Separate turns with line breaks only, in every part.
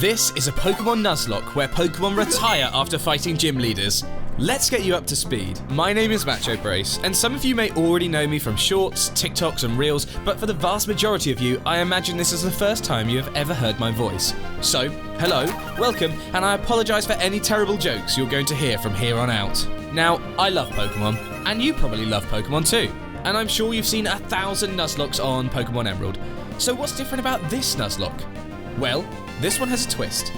This is a Pokémon Nuzlocke where Pokémon retire after fighting gym leaders. Let's get you up to speed. My name is Macho Brace, and some of you may already know me from shorts, TikToks and Reels, but for the vast majority of you, I imagine this is the first time you have ever heard my voice. So, hello, welcome, and I apologise for any terrible jokes you're going to hear from here on out. Now, I love Pokémon, and you probably love Pokémon too, and I'm sure you've seen 1,000 Nuzlockes on Pokémon Emerald. So what's different about this Nuzlocke? Well, this one has a twist.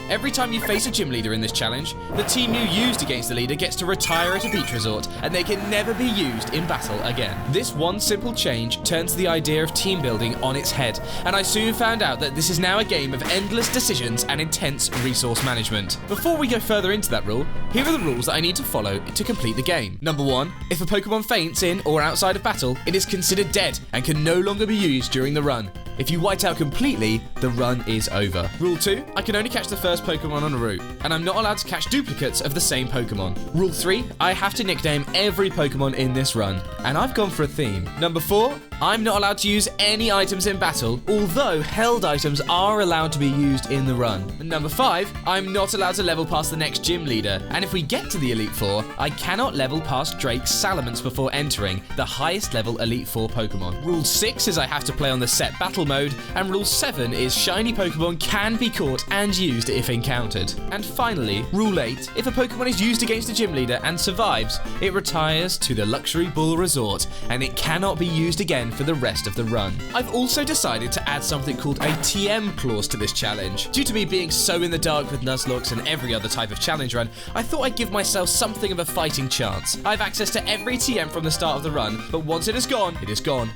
Every time you face a gym leader in this challenge, the team you used against the leader gets to retire at a beach resort, and they can never be used in battle again. This one simple change turns the idea of team building on its head, and I soon found out that this is now a game of endless decisions and intense resource management. Before we go further into that rule, here are the rules that I need to follow to complete the game. Number 1, if a Pokemon faints in or outside of battle, it is considered dead and can no longer be used during the run. If you white out completely, the run is over. Rule 2, I can only catch the first Pokemon on a route, and I'm not allowed to catch duplicates of the same Pokemon. Rule 3, I have to nickname every Pokemon in this run, and I've gone for a theme. Number 4, I'm not allowed to use any items in battle, although held items are allowed to be used in the run. And number 5, I'm not allowed to level past the next gym leader, and if we get to the Elite Four, I cannot level past Drake's Salamence before entering the highest level Elite Four Pokemon. Rule 6 is I have to play on the set battle mode, and Rule 7 is shiny Pokemon can be caught and used if encountered. And finally, Rule 8, if a Pokemon is used against a gym leader and survives, it retires to the Luxury Bull Resort, and it cannot be used again for the rest of the run. I've also decided to add something called a TM clause to this challenge. Due to me being so in the dark with Nuzlockes and every other type of challenge run, I thought I'd give myself something of a fighting chance. I have access to every TM from the start of the run, but once it is gone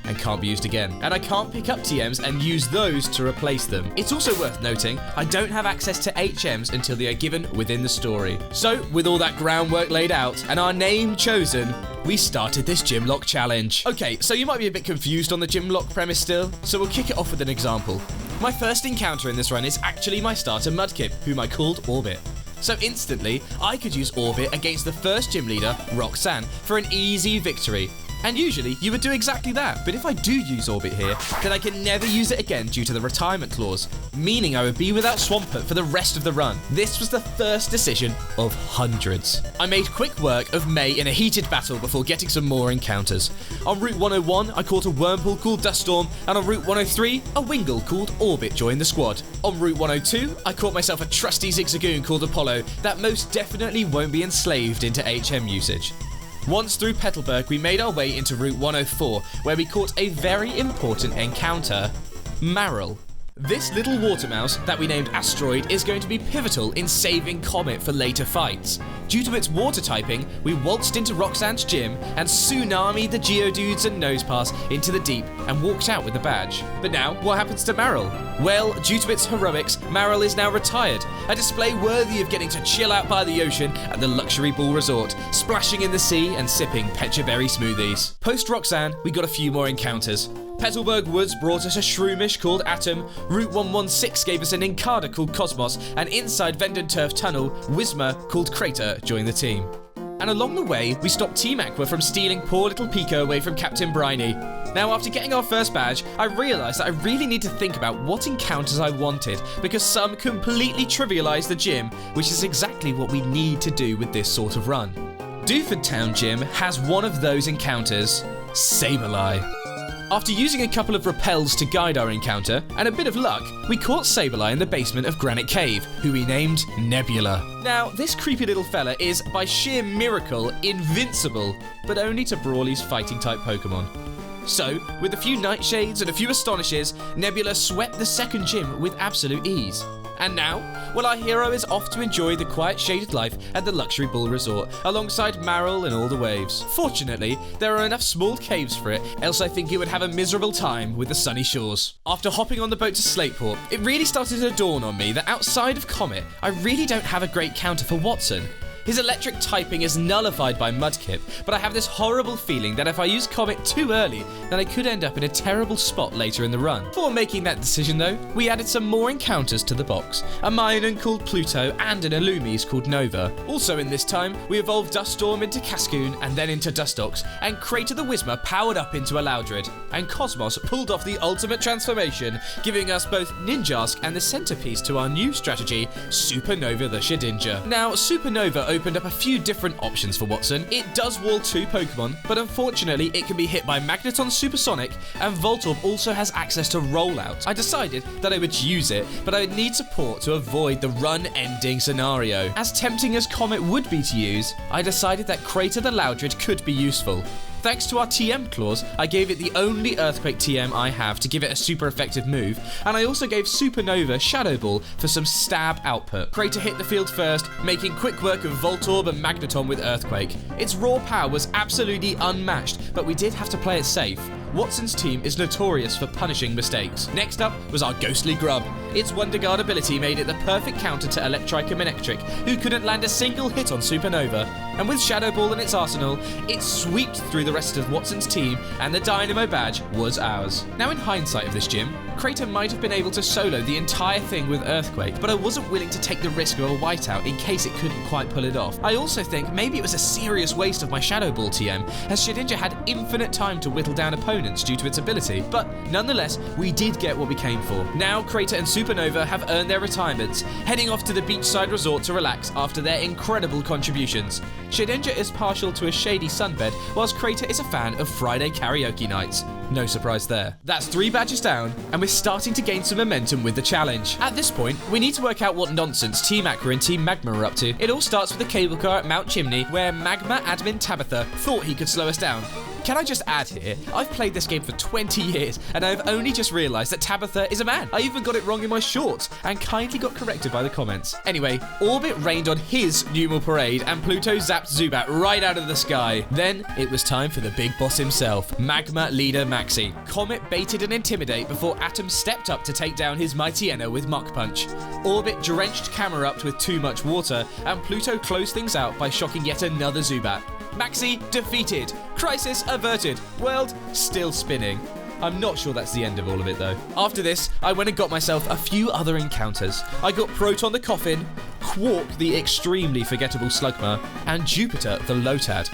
and can't be used again. And I can't pick up TMs and use those to replace them. It's also worth noting, I don't have access to HMs until they are given within the story. So, with all that groundwork laid out and our name chosen, we started this Gymlocke challenge. Okay, so you might be a bit confused on the Gymlocke premise still, so we'll kick it off with an example. My first encounter in this run is actually my starter Mudkip, whom I called Orbit. So instantly, I could use Orbit against the first gym leader, Roxanne, for an easy victory. And usually, you would do exactly that, but if I do use Orbit here, then I can never use it again due to the retirement clause, meaning I would be without Swampert for the rest of the run. This was the first decision of hundreds. I made quick work of May in a heated battle before getting some more encounters. On Route 101, I caught a Wurmple called Duststorm, and on Route 103, a Wingull called Orbit joined the squad. On Route 102, I caught myself a trusty Zigzagoon called Apollo that most definitely won't be enslaved into HM usage. Once through Petalburg, we made our way into Route 104, where we caught a very important encounter, Marill. This little water mouse that we named Asteroid is going to be pivotal in saving Comet for later fights. Due to its water typing, we waltzed into Roxanne's gym and tsunamied the Geodudes and Nosepass into the deep and walked out with the badge. But now, what happens to Marill? Well, due to its heroics, Marill is now retired, a display worthy of getting to chill out by the ocean at the Luxury Bull Resort, splashing in the sea and sipping Pecha Berry smoothies. Post Roxanne, we got a few more encounters. Petalburg Woods brought us a Shroomish called Atom, Route 116 gave us an Incada called Cosmos, and inside Vendenturf Tunnel, Whismur called Crater joined the team. And along the way, we stopped Team Aqua from stealing poor little Pico away from Captain Briny. Now, after getting our first badge, I realised that I really need to think about what encounters I wanted, because some completely trivialise the gym, which is exactly what we need to do with this sort of run. Dooford Town Gym has one of those encounters, Sableye. After using a couple of repels to guide our encounter, and a bit of luck, we caught Sableye in the basement of Granite Cave, who we named Nebula. Now, this creepy little fella is, by sheer miracle, invincible, but only to Brawly's fighting-type Pokemon. So, with a few Nightshades and a few Astonishes, Nebula swept the second gym with absolute ease. And now, well, our hero is off to enjoy the quiet shaded life at the Luxury Bull Resort, alongside Marill and all the waves. Fortunately, there are enough small caves for it, else I think it would have a miserable time with the sunny shores. After hopping on the boat to Slateport, it really started to dawn on me that outside of Comet, I really don't have a great counter for Watson. His electric typing is nullified by Mudkip, but I have this horrible feeling that if I use Comet too early, then I could end up in a terrible spot later in the run. Before making that decision though, we added some more encounters to the box. A Minun called Pluto and an Illumise called Nova. Also in this time, we evolved Duststorm into Cascoon and then into Dustox, and Crater the Whismur powered up into a Loudred, and Cosmos pulled off the ultimate transformation, giving us both Ninjask and the centerpiece to our new strategy, Supernova the Shedinja. Now, Supernova opened up a few different options for Watson. It does wall 2 Pokemon, but unfortunately it can be hit by Magneton Supersonic, and Voltorb also has access to Rollout. I decided that I would use it, but I would need support to avoid the run-ending scenario. As tempting as Comet would be to use, I decided that Crater the Loudred could be useful. Thanks to our TM clause, I gave it the only Earthquake TM I have to give it a super effective move, and I also gave Supernova Shadow Ball for some stab output. Crater hit the field first, making quick work of Voltorb and Magneton with Earthquake. Its raw power was absolutely unmatched, but we did have to play it safe. Watson's team is notorious for punishing mistakes. Next up was our Ghostly Grub. Its Wonder Guard ability made it the perfect counter to Electrike and Manectric, who couldn't land a single hit on Supernova. And with Shadow Ball in its arsenal, it swept through the rest of Watson's team, and the Dynamo badge was ours. Now in hindsight of this gym, Crater might have been able to solo the entire thing with Earthquake, but I wasn't willing to take the risk of a whiteout in case it couldn't quite pull it off. I also think maybe it was a serious waste of my Shadow Ball TM, as Shedinja had infinite time to whittle down opponents due to its ability, but nonetheless, we did get what we came for. Now Crater and Supernova have earned their retirements, heading off to the beachside resort to relax after their incredible contributions. Shedinja is partial to a shady sunbed, whilst Crater is a fan of Friday karaoke nights. No surprise there. That's 3 badges down, and we're starting to gain some momentum with the challenge. At this point, we need to work out what nonsense Team Aqua and Team Magma are up to. It all starts with a cable car at Mount Chimney, where Magma admin Tabitha thought he could slow us down. Can I just add here, I've played this game for 20 years, and I've only just realised that Tabitha is a man. I even got it wrong in my shorts, and kindly got corrected by the comments. Anyway, Orbit rained on his Numal Parade, and Pluto zapped Zubat right out of the sky. Then, it was time for the big boss himself, Magma leader Maxi. Comet baited and intimidate before Atom stepped up to take down his Mightyena with Mach Punch. Orbit drenched Camerupt with too much water, and Pluto closed things out by shocking yet another Zubat. Maxi defeated. Crisis averted. World still spinning. I'm not sure that's the end of all of it though. After this, I went and got myself a few other encounters. I got Proton the Coffin, Quark the extremely forgettable Slugma, and Jupiter the Lotad.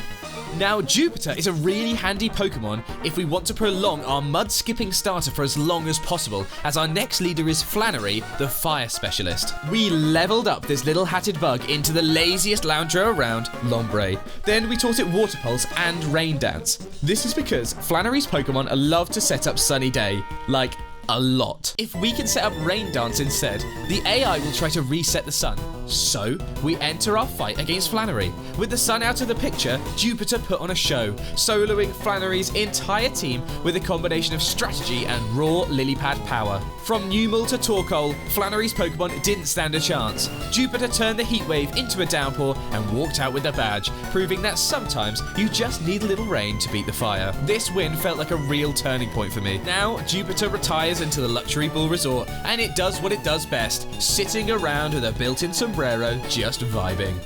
Now, Jupiter is a really handy Pokemon if we want to prolong our mud-skipping starter for as long as possible, as our next leader is Flannery, the Fire Specialist. We leveled up this little hatted bug into the laziest lounger around, Lombre. Then we taught it Water Pulse and Rain Dance. This is because Flannery's Pokemon love to set up Sunny Day, like a lot. If we can set up Rain Dance instead, the AI will try to reset the sun. So, we enter our fight against Flannery. With the sun out of the picture, Jupiter put on a show, soloing Flannery's entire team with a combination of strategy and raw Lilipad power. From Numal to Torkoal, Flannery's Pokemon didn't stand a chance. Jupiter turned the heat wave into a downpour and walked out with the badge, proving that sometimes you just need a little rain to beat the fire. This win felt like a real turning point for me. Now, Jupiter retires into the Luxury Ball Resort, and it does what it does best, sitting around with a built-in sombrero, just vibing.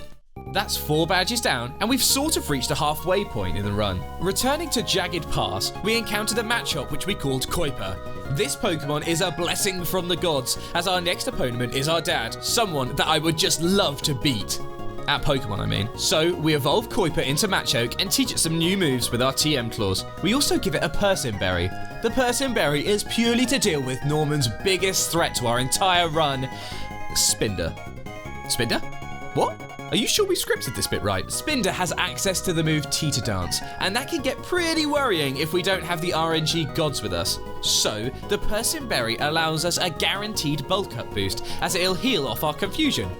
That's 4 badges down, and we've sort of reached a halfway point in the run. Returning to Jagged Pass, we encountered a Machop which we called Kuiper. This Pokemon is a blessing from the gods, as our next opponent is our dad, someone that I would just love to beat. At Pokemon, I mean. So, we evolve Kuiper into Machoke and teach it some new moves with our TM claws. We also give it a Persim Berry. The Persim Berry is purely to deal with Norman's biggest threat to our entire run, Spinder. Spinder? What? Are you sure we scripted this bit right? Spinder has access to the move Teeter Dance, and that can get pretty worrying if we don't have the RNG gods with us. So, the Persim Berry allows us a guaranteed bulk up boost, as it'll heal off our confusion.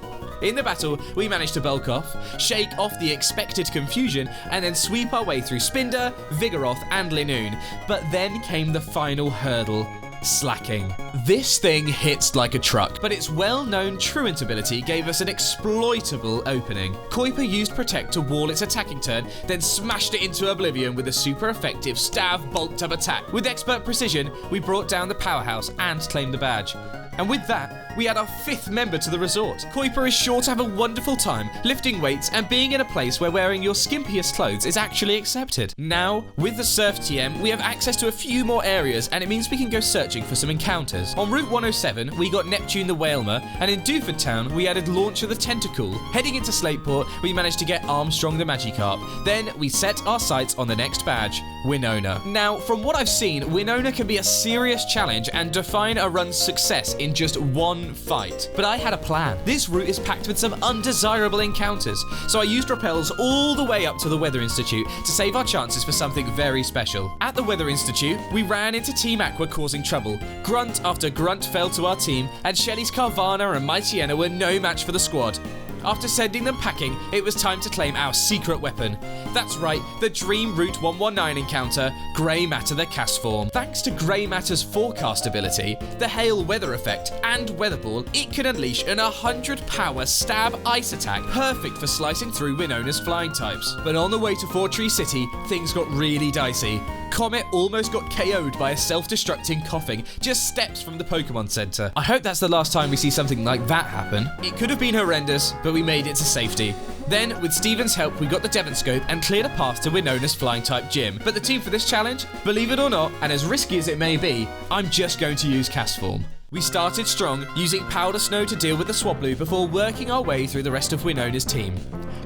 In the battle, we managed to bulk off, shake off the expected confusion, and then sweep our way through Spinder, Vigoroth, and Linoone. But then came the final hurdle, slacking. This thing hits like a truck, but its well-known Truant ability gave us an exploitable opening. Kuiper used Protect to wall its attacking turn, then smashed it into oblivion with a super effective stab bulked up attack. With expert precision, we brought down the powerhouse and claimed the badge. And with that, we add our 5th member to the resort. Kuiper is sure to have a wonderful time, lifting weights and being in a place where wearing your skimpiest clothes is actually accepted. Now, with the Surf TM, we have access to a few more areas, and it means we can go searching for some encounters. On Route 107, we got Neptune the Whalmer, and in Dewford Town, we added Launcher the Tentacool. Heading into Slateport, we managed to get Armstrong the Magikarp. Then, we set our sights on the next badge, Winona. Now, from what I've seen, Winona can be a serious challenge and define a run's success in just one fight. But I had a plan. This route is packed with some undesirable encounters, so I used repels all the way up to the Weather Institute to save our chances for something very special. At the Weather Institute, we ran into Team Aqua causing trouble. Grunt after grunt fell to our team, and Shelly's Carvana and Mightyena were no match for the squad. After sending them packing, it was time to claim our secret weapon. That's right, the Dream Route 119 encounter, Grey Matter the Castform. Thanks to Grey Matter's forecast ability, the Hail Weather Effect, and Weather Ball, it can unleash an 100 power stab ice attack, perfect for slicing through Winona's flying types. But on the way to Fortree City, things got really dicey. Comet almost got KO'd by a self-destructing coughing just steps from the Pokemon Center. I hope that's the last time we see something like that happen. It could have been horrendous, but we made it to safety. Then, with Steven's help, we got the Devonscope and cleared a path to Winona's flying-type gym. But the team for this challenge, believe it or not, and as risky as it may be, I'm just going to use Castform. We started strong, using Powder Snow to deal with the Swablu before working our way through the rest of Winona's team.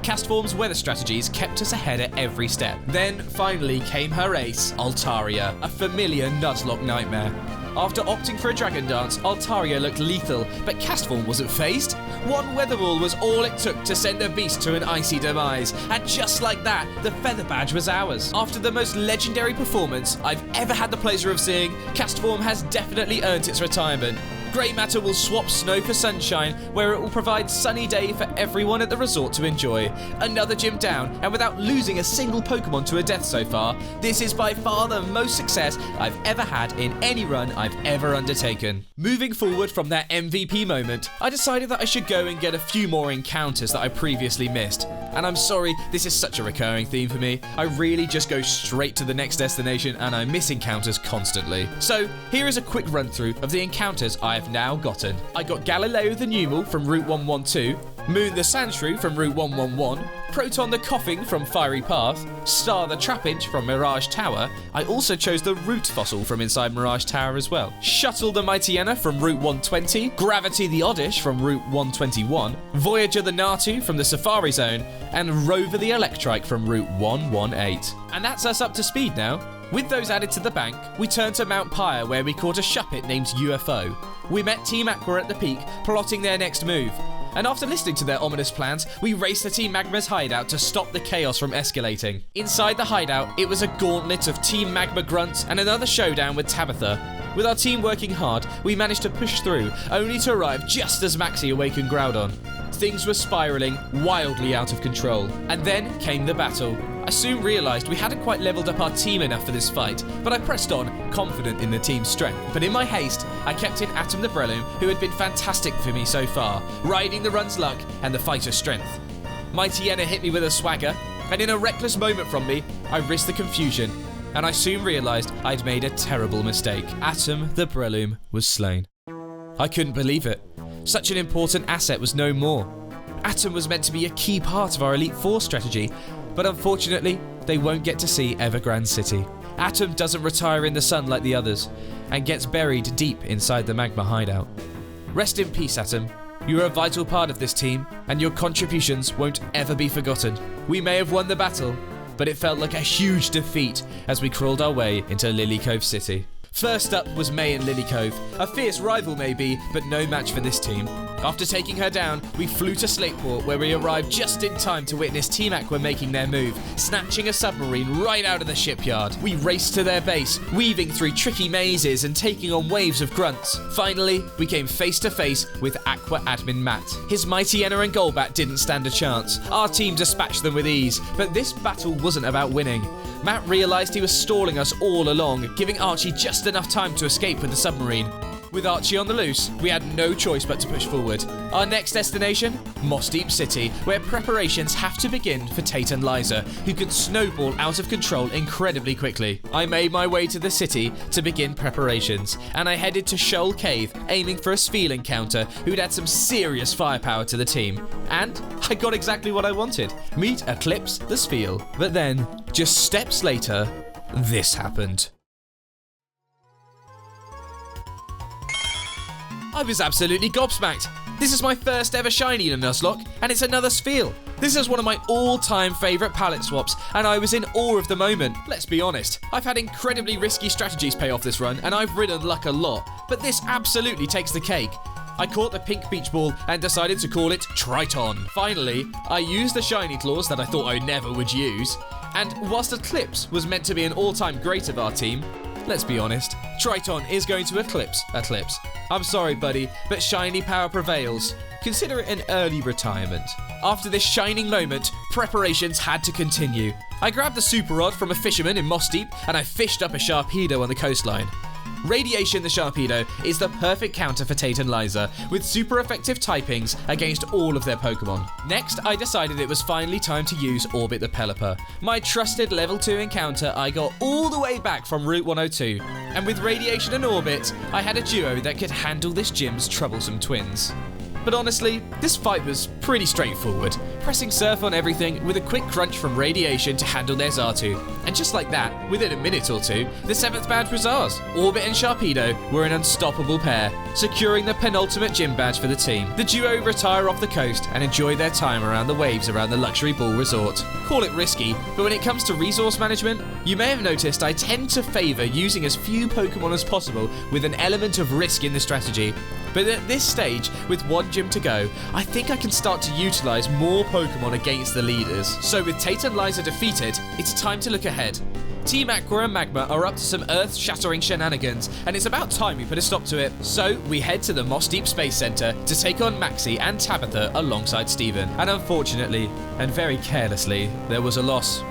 Castform's weather strategies kept us ahead at every step. Then, finally, came her ace, Altaria, a familiar Nuzlocke nightmare. After opting for a Dragon Dance, Altaria looked lethal, but Castform wasn't phased. One Weather Ball was all it took to send a beast to an icy demise, and just like that, the Feather Badge was ours. After the most legendary performance I've ever had the pleasure of seeing, Castform has definitely earned its retirement. Grey Matter will swap snow for sunshine, where it will provide sunny day for everyone at the resort to enjoy. Another gym down, and without losing a single Pokemon to a death so far, this is by far the most success I've ever had in any run I've ever undertaken. Moving forward from that MVP moment, I decided that I should go and get a few more encounters that I previously missed. And I'm sorry, this is such a recurring theme for me. I really just go straight to the next destination and I miss encounters constantly. So, here is a quick run through of the encounters I have now gotten. I got Galileo the Numal from Route 112, Moon the Sandshrew from Route 111, Proton the Coughing from Fiery Path, Star the Trapinch from Mirage Tower. I also chose the Root Fossil from inside Mirage Tower as well. Shuttle the Mightyena from Route 120, Gravity the Oddish from Route 121, Voyager the Natu from the Safari Zone, and Rover the Electrike from Route 118. And that's us up to speed now. With those added to the bank, we turned to Mount Pyre where we caught a Shuppet named UFO. We met Team Aqua at the peak, plotting their next move. And after listening to their ominous plans, we raced to Team Magma's hideout to stop the chaos from escalating. Inside the hideout, it was a gauntlet of Team Magma grunts and another showdown with Tabitha. With our team working hard, we managed to push through, only to arrive just as Maxie awakened Groudon. Things were spiralling wildly out of control. And then came the battle. I soon realised we hadn't quite levelled up our team enough for this fight, but I pressed on, confident in the team's strength. But in my haste, I kept in Atom the Breloom, who had been fantastic for me so far, riding the run's luck and the fighter's strength. Mightyena hit me with a swagger, and in a reckless moment from me, I risked the confusion, and I soon realised I'd made a terrible mistake. Atom the Breloom was slain. I couldn't believe it. Such an important asset was no more. Atom was meant to be a key part of our Elite Four strategy, but unfortunately, they won't get to see Evergrande City. Atom doesn't retire in the sun like the others, and gets buried deep inside the Magma hideout. Rest in peace, Atom. You're a vital part of this team, and your contributions won't ever be forgotten. We may have won the battle, but it felt like a huge defeat as we crawled our way into Lily Cove City. First up was May and Lily Cove. A fierce rival maybe, but no match for this team. After taking her down, we flew to Slateport where we arrived just in time to witness Team Aqua making their move, snatching a submarine right out of the shipyard. We raced to their base, weaving through tricky mazes and taking on waves of grunts. Finally, we came face to face with Aqua admin Matt. His Mightyena and Golbat didn't stand a chance. Our team dispatched them with ease, but this battle wasn't about winning. Matt realised he was stalling us all along, giving Archie just enough time to escape with the submarine. With Archie on the loose, we had no choice but to push forward. Our next destination? Moss Deep City, where preparations have to begin for Tate and Liza, who can snowball out of control incredibly quickly. I made my way to the city to begin preparations, and I headed to Shoal Cave, aiming for a Spheal encounter who'd add some serious firepower to the team. And I got exactly what I wanted. Meet Eclipse the Spheal. But then, just steps later, this happened. I was absolutely gobsmacked. This is my first ever shiny in a Nuzlocke, and it's another Spheal. This is one of my all-time favourite palette swaps, and I was in awe of the moment. Let's be honest, I've had incredibly risky strategies pay off this run, and I've ridden luck a lot, but this absolutely takes the cake. I caught the pink beach ball and decided to call it Triton. Finally, I used the shiny claws that I thought I never would use, and whilst Eclipse was meant to be an all-time great of our team, let's be honest, Triton is going to eclipse Eclipse. I'm sorry, buddy, but shiny power prevails. Consider it an early retirement. After this shining moment, preparations had to continue. I grabbed the super rod from a fisherman in Moss Deep, and I fished up a Sharpedo on the coastline. Radiation the Sharpedo is the perfect counter for Tate and Liza, with super effective typings against all of their Pokemon. Next, I decided it was finally time to use Orbit the Pelipper, my trusted level 2 encounter I got all the way back from Route 102. And with Radiation and Orbit, I had a duo that could handle this gym's troublesome twins. But honestly, this fight was pretty straightforward, pressing Surf on everything with a quick crunch from Radiation to handle their Xatu. And just like that, within a minute or two, the 7th badge was ours. Orbit and Sharpedo were an unstoppable pair, securing the penultimate gym badge for the team. The duo retire off the coast and enjoy their time around the waves around the Luxury Ball Resort. Call it risky, but when it comes to resource management, you may have noticed I tend to favour using as few Pokemon as possible with an element of risk in the strategy. But at this stage, with one gym to go, I think I can start to utilise more Pokemon against the leaders. So with Tate and Liza defeated, it's time to look ahead. Team Aqua and Magma are up to some earth-shattering shenanigans, and it's about time we put a stop to it. So we head to the Moss Deep Space Centre to take on Maxie and Tabitha alongside Steven. And unfortunately, and very carelessly, there was a loss.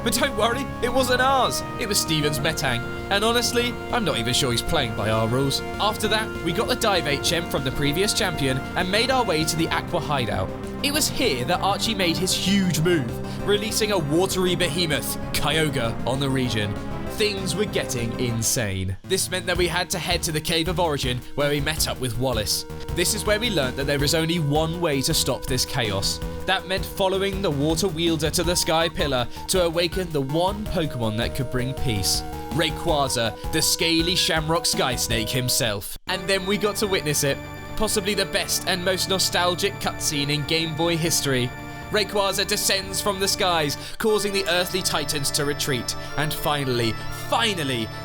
But don't worry, it wasn't ours. It was Steven's Metang. And honestly, I'm not even sure he's playing by our rules. After that, we got the Dive HM from the previous champion and made our way to the Aqua hideout. It was here that Archie made his huge move, releasing a watery behemoth, Kyogre, on the region. Things were getting insane. This meant that we had to head to the Cave of Origin, where we met up with Wallace. This is where we learnt that there is only one way to stop this chaos. That meant following the water wielder to the Sky Pillar to awaken the one Pokemon that could bring peace. Rayquaza, the scaly shamrock sky snake himself. And then we got to witness it. Possibly the best and most nostalgic cutscene in Game Boy history. Rayquaza descends from the skies, causing the earthly titans to retreat. And finally,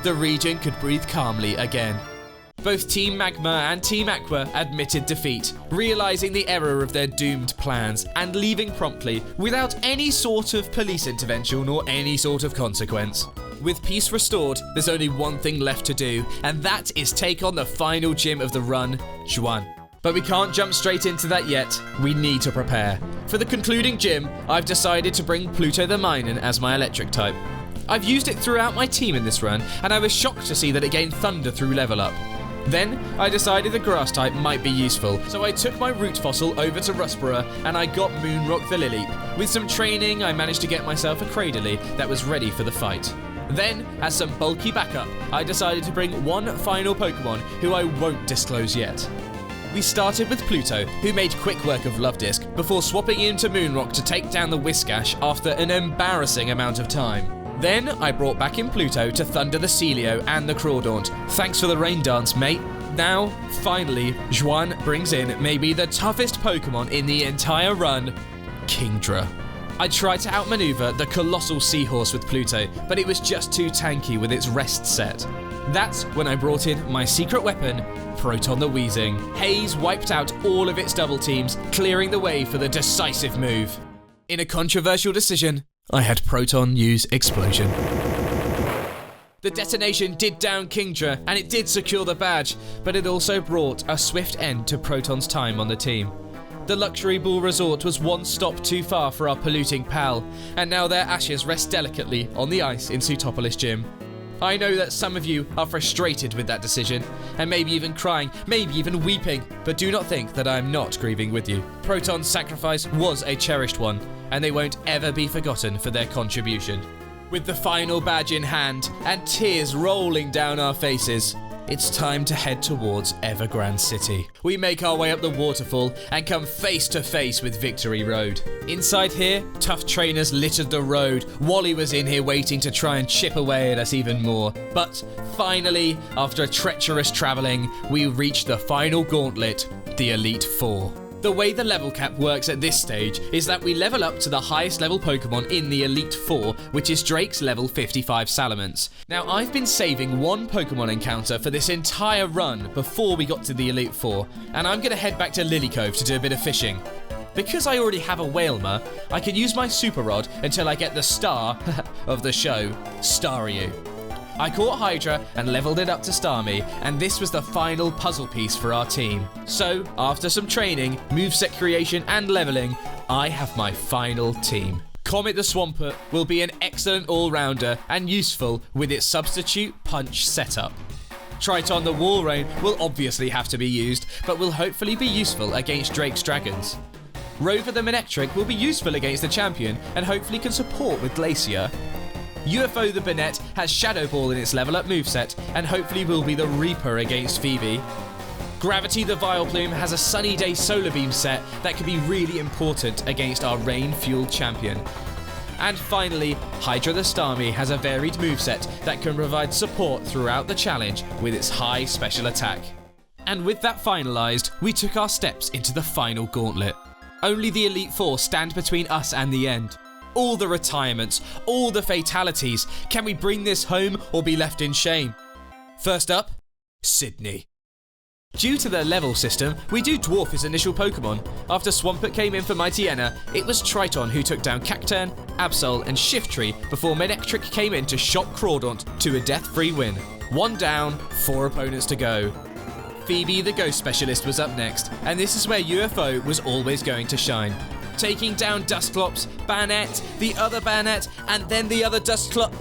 the region could breathe calmly again. Both Team Magma and Team Aqua admitted defeat, realising the error of their doomed plans and leaving promptly without any sort of police intervention or any sort of consequence. With peace restored, there's only one thing left to do, and that is take on the final gym of the run, Juan. But we can't jump straight into that yet, we need to prepare. For the concluding gym, I've decided to bring Pluto the Minun as my electric type. I've used it throughout my team in this run, and I was shocked to see that it gained Thunder through level up. Then, I decided the grass type might be useful, so I took my root fossil over to Rustborough and I got Moonrock the Lily. With some training, I managed to get myself a Cradily that was ready for the fight. Then, as some bulky backup, I decided to bring one final Pokemon who I won't disclose yet. We started with Pluto, who made quick work of Luvdisc before swapping into Moonrock to take down the Whiscash after an embarrassing amount of time. Then I brought back in Pluto to thunder the Celio and the Crawdaunt. Thanks for the rain dance, mate. Now, finally, Juan brings in maybe the toughest Pokemon in the entire run, Kingdra. I tried to outmaneuver the colossal Seahorse with Pluto, but it was just too tanky with its rest set. That's when I brought in my secret weapon, Proton the Weezing. Haze wiped out all of its double teams, clearing the way for the decisive move. In a controversial decision, I had Proton use Explosion. The detonation did down Kingdra, and it did secure the badge, but it also brought a swift end to Proton's time on the team. The Luxury Ball Resort was one stop too far for our polluting pal, and now their ashes rest delicately on the ice in Sutopolis Gym. I know that some of you are frustrated with that decision, and maybe even crying, maybe even weeping, but do not think that I am not grieving with you. Proton's sacrifice was a cherished one, and they won't ever be forgotten for their contribution. With the final badge in hand, and tears rolling down our faces, it's time to head towards Evergrande City. We make our way up the waterfall and come face to face with Victory Road. Inside here, tough trainers littered the road. Wally was in here waiting to try and chip away at us even more. But finally, after treacherous travelling, we reach the final gauntlet, the Elite Four. The way the level cap works at this stage is that we level up to the highest level Pokemon in the Elite Four, which is Drake's level 55 Salamence. Now, I've been saving one Pokemon encounter for this entire run before we got to the Elite Four, and I'm going to head back to Lily Cove to do a bit of fishing. Because I already have a Wailmer, I can use my Super Rod until I get the star of the show, Staryu. I caught Hydra and leveled it up to Starmie, and this was the final puzzle piece for our team. So, after some training, moveset creation and leveling, I have my final team. Comet the Swampert will be an excellent all-rounder and useful with its substitute punch setup. Triton the Walrein will obviously have to be used, but will hopefully be useful against Drake's Dragons. Rover the Manectric will be useful against the champion and hopefully can support with Glacier. UFO the Banette has Shadow Ball in its level up moveset and hopefully will be the Reaper against Phoebe. Gravity the Vileplume has a Sunny Day Solar Beam set that could be really important against our rain-fueled champion. And finally, Hydra the Starmie has a varied moveset that can provide support throughout the challenge with its high special attack. And with that finalised, we took our steps into the final gauntlet. Only the Elite Four stand between us and the end. All the retirements, all the fatalities. Can we bring this home or be left in shame? First up, Sydney. Due to the level system, we do dwarf his initial Pokemon. After Swampert came in for Mightyena, it was Triton who took down Cacturn, Absol and Shiftry before Manectric came in to shock Groudon to a death-free win. 1 down, 4 opponents to go. Phoebe the Ghost Specialist was up next, and this is where UFO was always going to shine. Taking down Dusclops, Banette, the other Banette, and then the other Dusclop...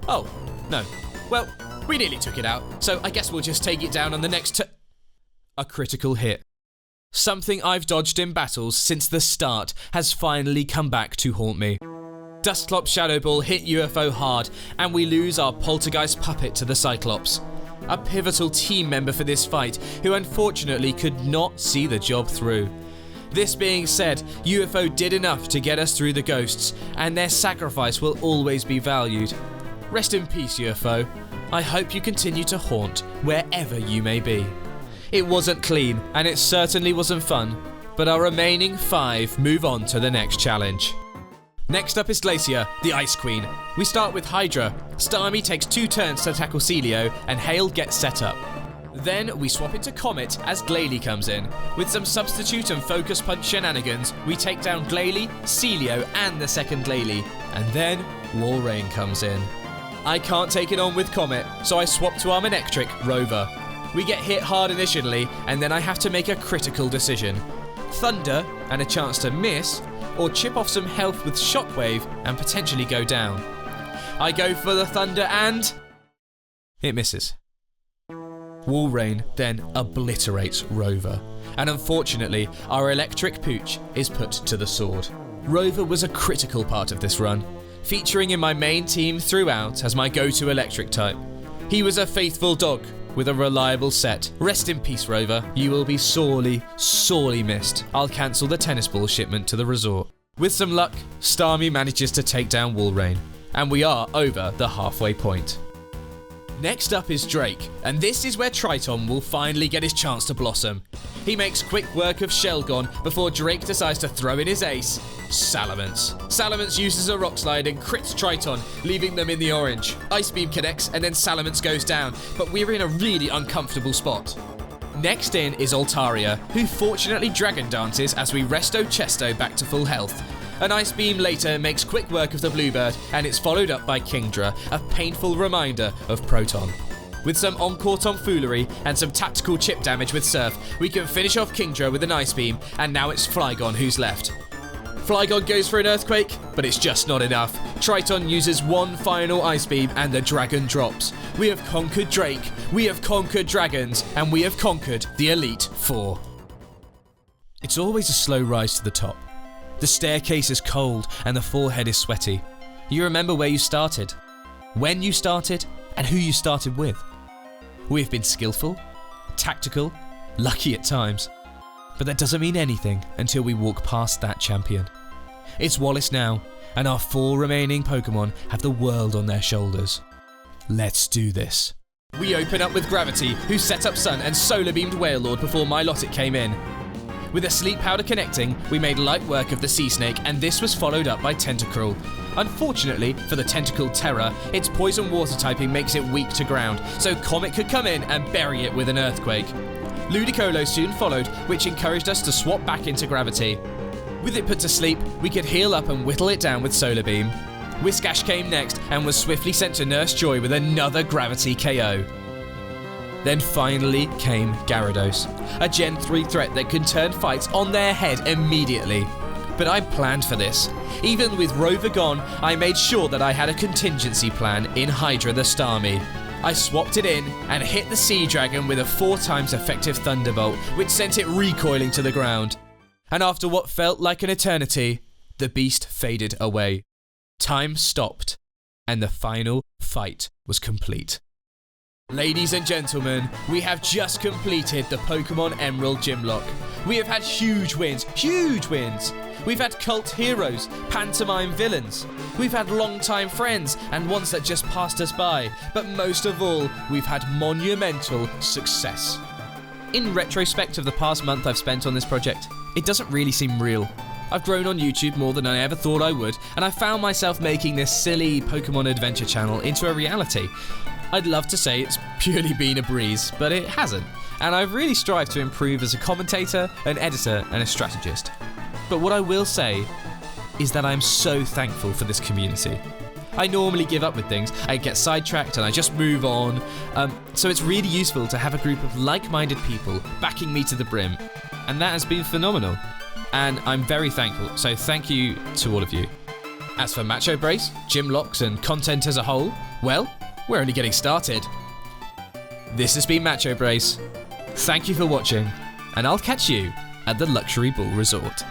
Oh, no. Well, we nearly took it out, so I guess we'll just take it down on the next A critical hit. Something I've dodged in battles since the start has finally come back to haunt me. Dusclops Shadow Ball hit UFO hard, and we lose our Poltergeist puppet to the Cyclops. A pivotal team member for this fight, who unfortunately could not see the job through. This being said, UFO did enough to get us through the ghosts, and their sacrifice will always be valued. Rest in peace, UFO. I hope you continue to haunt wherever you may be. It wasn't clean, and it certainly wasn't fun, but our remaining 5 move on to the next challenge. Next up is Glacier, the Ice Queen. We start with Hydra. Starmie takes 2 turns to tackle Celio, and Hale gets set up. Then we swap into Comet as Glalie comes in. With some substitute and focus punch shenanigans, we take down Glalie, Celio and the second Glalie. And then Walrein comes in. I can't take it on with Comet, so I swap to our Manectric, Rover. We get hit hard initially, and then I have to make a critical decision. Thunder and a chance to miss, or chip off some health with Shockwave and potentially go down. I go for the Thunder and... it misses. Walrein then obliterates Rover, and unfortunately our electric pooch is put to the sword. Rover was a critical part of this run, featuring in my main team throughout as my go-to electric type. He was a faithful dog with a reliable set. Rest in peace, Rover. You will be sorely, sorely missed. I'll cancel the tennis ball shipment to the resort. With some luck, Starmie manages to take down Walrein, and we are over the halfway point. Next up is Drake, and this is where Triton will finally get his chance to blossom. He makes quick work of Shelgon before Drake decides to throw in his ace, Salamence. Salamence uses a Rock Slide and crits Triton, leaving them in the orange. Ice Beam connects and then Salamence goes down, but we're in a really uncomfortable spot. Next in is Altaria, who fortunately Dragon Dances as we resto Chesto back to full health. An Ice Beam later makes quick work of the Bluebird, and it's followed up by Kingdra, a painful reminder of Proton. With some encore tomfoolery and some tactical chip damage with Surf, we can finish off Kingdra with an Ice Beam, and now it's Flygon who's left. Flygon goes for an Earthquake, but it's just not enough. Triton uses one final Ice Beam and the dragon drops. We have conquered Drake, we have conquered dragons, and we have conquered the Elite Four. It's always a slow rise to the top. The staircase is cold and the forehead is sweaty. You remember where you started, when you started, and who you started with. We have been skillful, tactical, lucky at times. But that doesn't mean anything until we walk past that champion. It's Wallace now, and our 4 remaining Pokemon have the world on their shoulders. Let's do this. We open up with Gravity, who set up Sun and Solar Beamed Wailord before Milotic came in. With a Sleep Powder connecting, we made light work of the Sea Snake, and this was followed up by Tentacruel. Unfortunately for the Tentacle Terror, its Poison Water typing makes it weak to ground, so Comet could come in and bury it with an Earthquake. Ludicolo soon followed, which encouraged us to swap back into Gravity. With it put to sleep, we could heal up and whittle it down with Solar Beam. Whiscash came next and was swiftly sent to Nurse Joy with another Gravity KO. Then finally came Gyarados, a Gen 3 threat that can turn fights on their head immediately. But I planned for this. Even with Rover gone, I made sure that I had a contingency plan in Hydra the Starmie. I swapped it in and hit the Sea Dragon with a 4 times effective Thunderbolt, which sent it recoiling to the ground. And after what felt like an eternity, the beast faded away. Time stopped, and the final fight was complete. Ladies and gentlemen, we have just completed the Pokemon Emerald Gymlocke. We have had huge wins, huge wins. We've had cult heroes, pantomime villains. We've had long-time friends and ones that just passed us by. But most of all, we've had monumental success. In retrospect of the past month I've spent on this project, it doesn't really seem real. I've grown on YouTube more than I ever thought I would, and I found myself making this silly Pokemon adventure channel into a reality. I'd love to say it's purely been a breeze, but it hasn't. And I've really strived to improve as a commentator, an editor, and a strategist. But what I will say is that I'm so thankful for this community. I normally give up with things, I get sidetracked and I just move on. So it's really useful to have a group of like-minded people backing me to the brim. And that has been phenomenal. And I'm very thankful, so thank you to all of you. As for Macho Brace, Gymlocks, and content as a whole, well, we're only getting started. This has been Macho Brace. Thank you for watching, and I'll catch you at the Luxury Ball Resort.